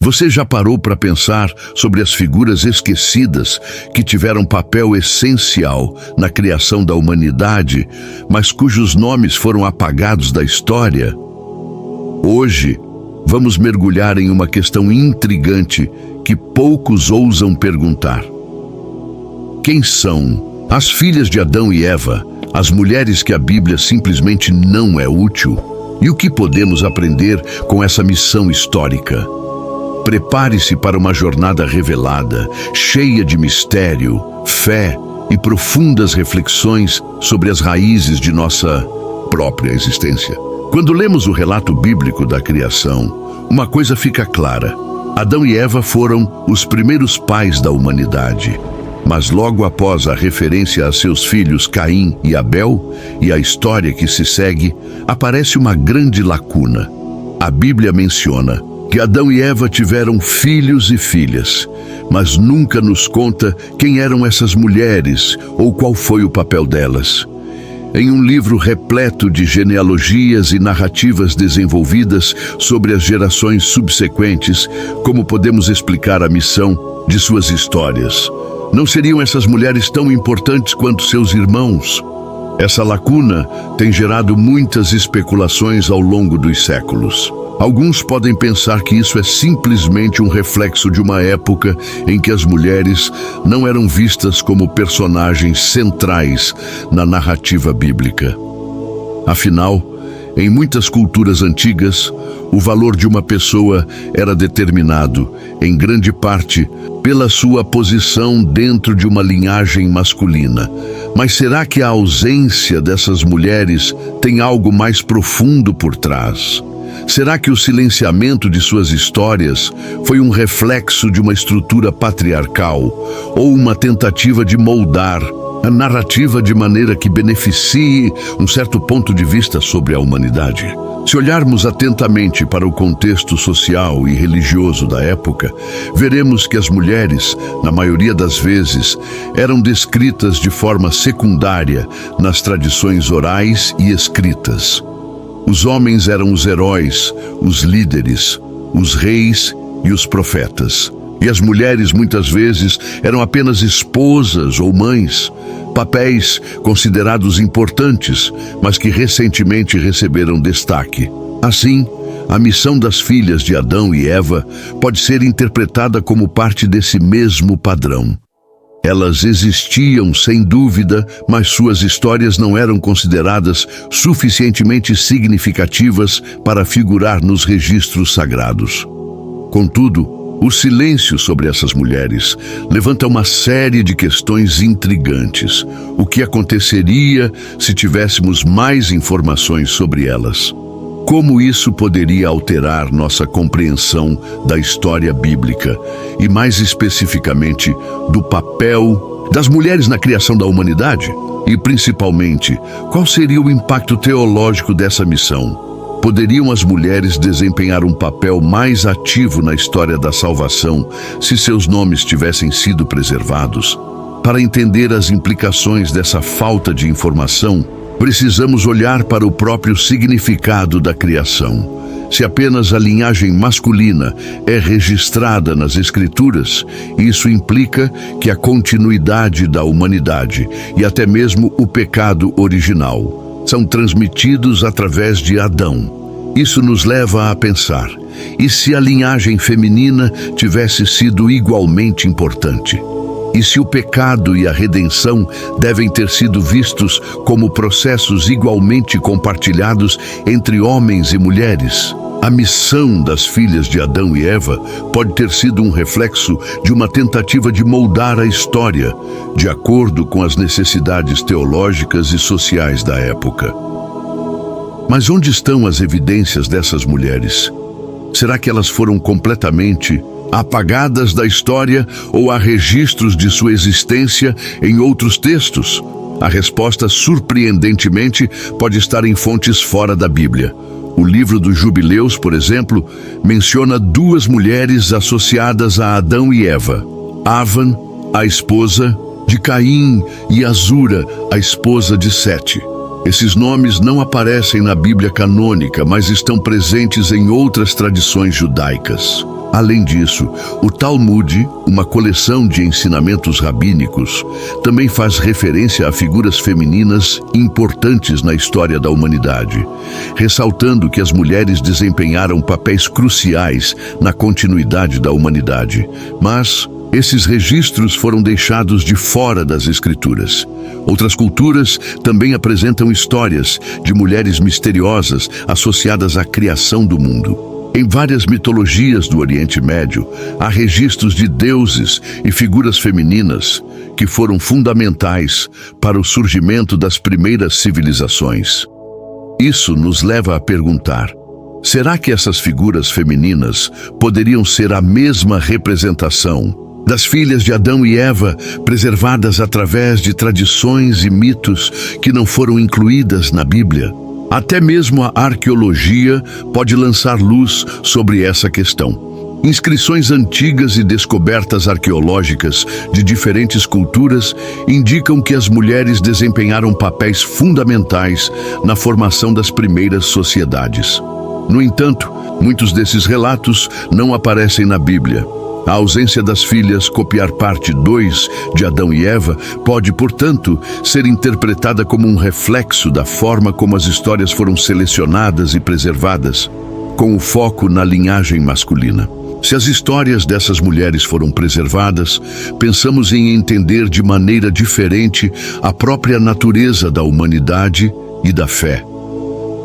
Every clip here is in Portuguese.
Você já parou para pensar sobre as figuras esquecidas que tiveram papel essencial na criação da humanidade, mas cujos nomes foram apagados da história? Hoje, vamos mergulhar em uma questão intrigante que poucos ousam perguntar. Quem são as filhas de Adão e Eva, as mulheres que a Bíblia simplesmente não é útil? E o que podemos aprender com essa missão histórica? Prepare-se para uma jornada revelada, cheia de mistério, fé e profundas reflexões sobre as raízes de nossa própria existência. Quando lemos o relato bíblico da criação, uma coisa fica clara: Adão e Eva foram os primeiros pais da humanidade. Mas logo após a referência a seus filhos Caim e Abel e a história que se segue, aparece uma grande lacuna. A Bíblia menciona que Adão e Eva tiveram filhos e filhas, mas nunca nos conta quem eram essas mulheres ou qual foi o papel delas. Em um livro repleto de genealogias e narrativas desenvolvidas sobre as gerações subsequentes, como podemos explicar a missão de suas histórias? Não seriam essas mulheres tão importantes quanto seus irmãos? Essa lacuna tem gerado muitas especulações ao longo dos séculos. Alguns podem pensar que isso é simplesmente um reflexo de uma época em que as mulheres não eram vistas como personagens centrais na narrativa bíblica. Afinal, em muitas culturas antigas, o valor de uma pessoa era determinado, em grande parte, pela sua posição dentro de uma linhagem masculina. Mas será que a ausência dessas mulheres tem algo mais profundo por trás? Será que o silenciamento de suas histórias foi um reflexo de uma estrutura patriarcal ou uma tentativa de moldar a narrativa de maneira que beneficie um certo ponto de vista sobre a humanidade? Se olharmos atentamente para o contexto social e religioso da época, veremos que as mulheres, na maioria das vezes, eram descritas de forma secundária nas tradições orais e escritas. Os homens eram os heróis, os líderes, os reis e os profetas. E as mulheres, muitas vezes, eram apenas esposas ou mães, papéis considerados importantes, mas que recentemente receberam destaque. Assim, a missão das filhas de Adão e Eva pode ser interpretada como parte desse mesmo padrão. Elas existiam, sem dúvida, mas suas histórias não eram consideradas suficientemente significativas para figurar nos registros sagrados. Contudo, o silêncio sobre essas mulheres levanta uma série de questões intrigantes. O que aconteceria se tivéssemos mais informações sobre elas? Como isso poderia alterar nossa compreensão da história bíblica e, mais especificamente, do papel das mulheres na criação da humanidade? E, principalmente, qual seria o impacto teológico dessa missão? Poderiam as mulheres desempenhar um papel mais ativo na história da salvação se seus nomes tivessem sido preservados? Para entender as implicações dessa falta de informação, precisamos olhar para o próprio significado da criação. Se apenas a linhagem masculina é registrada nas Escrituras, isso implica que a continuidade da humanidade e até mesmo o pecado original são transmitidos através de Adão. Isso nos leva a pensar: e se a linhagem feminina tivesse sido igualmente importante? E se o pecado e a redenção devem ter sido vistos como processos igualmente compartilhados entre homens e mulheres? A missão das filhas de Adão e Eva pode ter sido um reflexo de uma tentativa de moldar a história, de acordo com as necessidades teológicas e sociais da época. Mas onde estão as evidências dessas mulheres? Será que elas foram completamente apagadas da história ou há registros de sua existência em outros textos? A resposta, surpreendentemente, pode estar em fontes fora da Bíblia. O livro dos Jubileus, por exemplo, menciona duas mulheres associadas a Adão e Eva: Avan, a esposa de Caim, e Azura, a esposa de Sete. Esses nomes não aparecem na Bíblia canônica, mas estão presentes em outras tradições judaicas. Além disso, o Talmud, uma coleção de ensinamentos rabínicos, também faz referência a figuras femininas importantes na história da humanidade, ressaltando que as mulheres desempenharam papéis cruciais na continuidade da humanidade. Mas esses registros foram deixados de fora das escrituras. Outras culturas também apresentam histórias de mulheres misteriosas associadas à criação do mundo. Em várias mitologias do Oriente Médio, há registros de deuses e figuras femininas que foram fundamentais para o surgimento das primeiras civilizações. Isso nos leva a perguntar: será que essas figuras femininas poderiam ser a mesma representação das filhas de Adão e Eva, preservadas através de tradições e mitos que não foram incluídas na Bíblia? Até mesmo a arqueologia pode lançar luz sobre essa questão. Inscrições antigas e descobertas arqueológicas de diferentes culturas indicam que as mulheres desempenharam papéis fundamentais na formação das primeiras sociedades. No entanto, muitos desses relatos não aparecem na Bíblia. A ausência das filhas copiar parte 2 de Adão e Eva pode, portanto, ser interpretada como um reflexo da forma como as histórias foram selecionadas e preservadas, com o foco na linhagem masculina. Se as histórias dessas mulheres foram preservadas, pensamos em entender de maneira diferente a própria natureza da humanidade e da fé.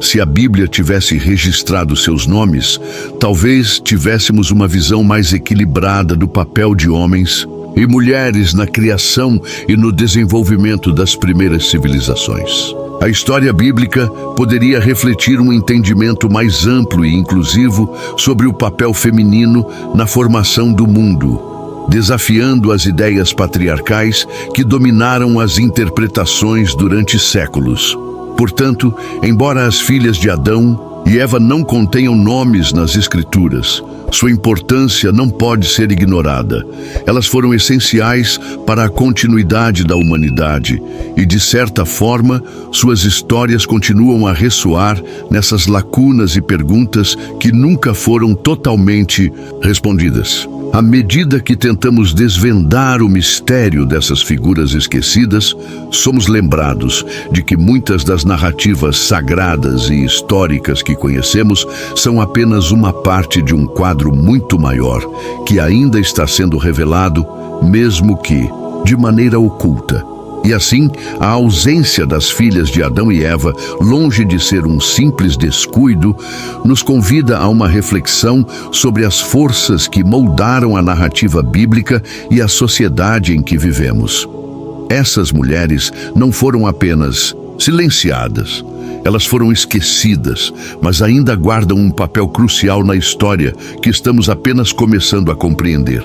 Se a Bíblia tivesse registrado seus nomes, talvez tivéssemos uma visão mais equilibrada do papel de homens e mulheres na criação e no desenvolvimento das primeiras civilizações. A história bíblica poderia refletir um entendimento mais amplo e inclusivo sobre o papel feminino na formação do mundo, desafiando as ideias patriarcais que dominaram as interpretações durante séculos. Portanto, embora as filhas de Adão e Eva não contenham nomes nas Escrituras, sua importância não pode ser ignorada. Elas foram essenciais para a continuidade da humanidade e, de certa forma, suas histórias continuam a ressoar nessas lacunas e perguntas que nunca foram totalmente respondidas. À medida que tentamos desvendar o mistério dessas figuras esquecidas, somos lembrados de que muitas das narrativas sagradas e históricas que conhecemos são apenas uma parte de um quadro muito maior, que ainda está sendo revelado, mesmo que de maneira oculta. E assim, a ausência das filhas de Adão e Eva, longe de ser um simples descuido, nos convida a uma reflexão sobre as forças que moldaram a narrativa bíblica e a sociedade em que vivemos. Essas mulheres não foram apenas silenciadas, elas foram esquecidas, mas ainda guardam um papel crucial na história que estamos apenas começando a compreender.